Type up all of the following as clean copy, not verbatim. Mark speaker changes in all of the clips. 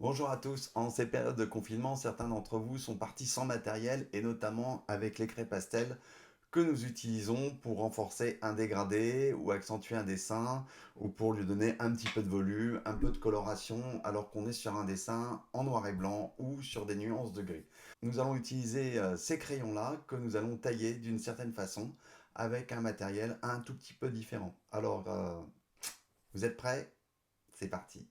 Speaker 1: Bonjour à tous. En ces périodes de confinement, certains d'entre vous sont partis sans matériel et notamment avec les craies pastel que nous utilisons pour renforcer un dégradé ou accentuer un dessin ou pour lui donner un petit peu de volume, un peu de coloration alors qu'on est sur un dessin en noir et blanc ou sur des nuances de gris. Nous allons utiliser ces crayons-là que nous allons tailler d'une certaine façon avec un matériel un tout petit peu différent. Alors, vous êtes prêts? C'est parti.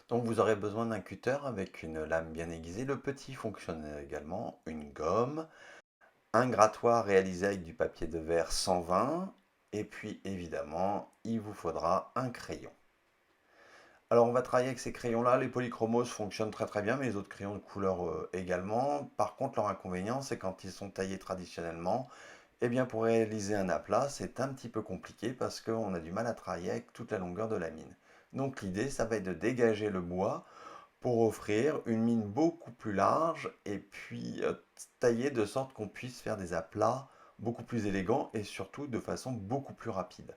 Speaker 2: Donc vous aurez besoin d'un cutter avec une lame bien aiguisée. Le petit fonctionne également, une gomme, un grattoir réalisé avec du papier de verre 120 et puis évidemment il vous faudra un crayon. Alors on va travailler avec ces crayons-là, les polychromos fonctionnent très très bien, mais les autres crayons de couleur également. Par contre leur inconvénient c'est quand ils sont taillés traditionnellement, eh bien pour réaliser un aplat c'est un petit peu compliqué parce qu'on a du mal à travailler avec toute la longueur de la mine. Donc l'idée ça va être de dégager le bois pour offrir une mine beaucoup plus large et puis taillée de sorte qu'on puisse faire des aplats beaucoup plus élégants et surtout de façon beaucoup plus rapide.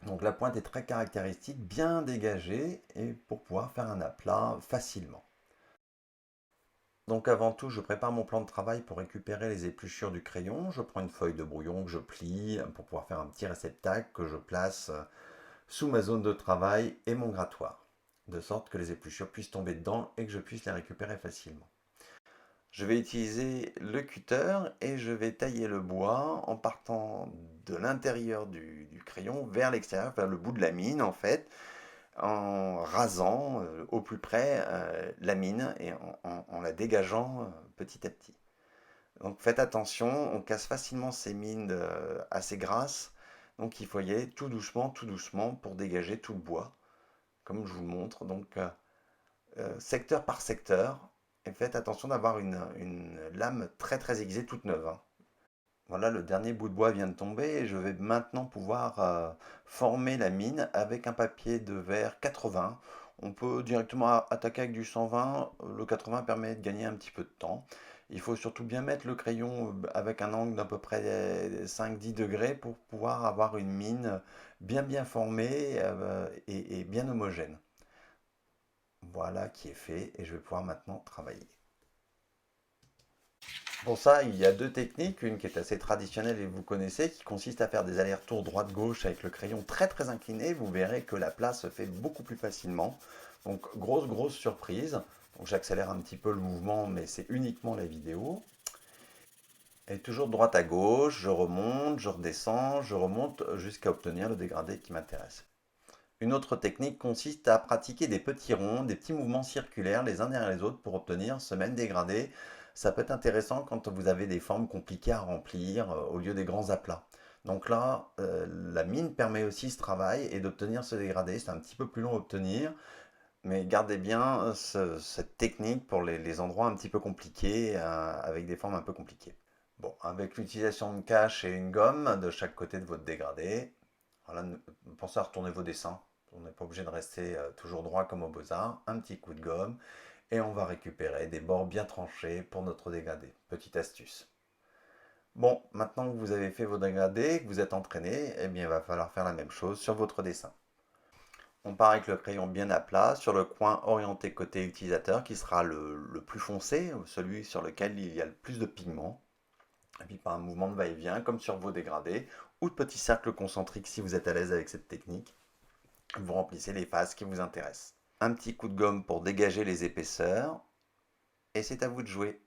Speaker 2: Donc la pointe est très caractéristique, bien dégagée et pour pouvoir faire un aplat facilement. Donc avant tout, je prépare mon plan de travail pour récupérer les épluchures du crayon. Je prends une feuille de brouillon que je plie pour pouvoir faire un petit réceptacle que je place sous ma zone de travail et mon grattoir, de sorte que les épluchures puissent tomber dedans et que je puisse les récupérer facilement. Je vais utiliser le cutter et je vais tailler le bois en partant de l'intérieur du crayon vers l'extérieur, vers le bout de la mine en fait, en rasant au plus près la mine et en la dégageant petit à petit. Donc faites attention, on casse facilement ces mines assez grasses, donc il faut y aller tout doucement pour dégager tout le bois, comme je vous le montre. Donc secteur par secteur. Et faites attention d'avoir une lame très très aiguisée, toute neuve, hein. Voilà, le dernier bout de bois vient de tomber et je vais maintenant pouvoir former la mine avec un papier de verre 80. On peut directement attaquer avec du 120. Le 80 permet de gagner un petit peu de temps. Il faut surtout bien mettre le crayon avec un angle d'à peu près 5-10 degrés pour pouvoir avoir une mine bien formée et bien homogène. Voilà qui est fait et je vais pouvoir maintenant travailler. Pour ça, il y a deux techniques, une qui est assez traditionnelle et vous connaissez, qui consiste à faire des allers-retours droite-gauche avec le crayon très très incliné. Vous verrez que la place se fait beaucoup plus facilement. Donc grosse surprise. Donc j'accélère un petit peu le mouvement, mais c'est uniquement la vidéo. Et toujours de droite à gauche, je remonte, je redescends, je remonte jusqu'à obtenir le dégradé qui m'intéresse. Une autre technique consiste à pratiquer des petits ronds, des petits mouvements circulaires les uns derrière les autres pour obtenir ce même dégradé. Ça peut être intéressant quand vous avez des formes compliquées à remplir au lieu des grands aplats. Donc là, la mine permet aussi ce travail et d'obtenir ce dégradé. C'est un petit peu plus long à obtenir, mais gardez bien cette technique pour les endroits un petit peu compliqués, avec des formes un peu compliquées. Bon, avec l'utilisation de cache et une gomme de chaque côté de votre dégradé, voilà, pensez à retourner vos dessins. On n'est pas obligé de rester toujours droit comme au Beaux-Arts. Un petit coup de gomme et on va récupérer des bords bien tranchés pour notre dégradé. Petite astuce. Bon, maintenant que vous avez fait vos dégradés, que vous êtes entraîné, eh bien il va falloir faire la même chose sur votre dessin. On part avec le crayon bien à plat sur le coin orienté côté utilisateur qui sera le plus foncé, celui sur lequel il y a le plus de pigments. Et puis par un mouvement de va-et-vient, comme sur vos dégradés, ou de petits cercles concentriques si vous êtes à l'aise avec cette technique, vous remplissez les faces qui vous intéressent. Un petit coup de gomme pour dégager les épaisseurs, et c'est à vous de jouer.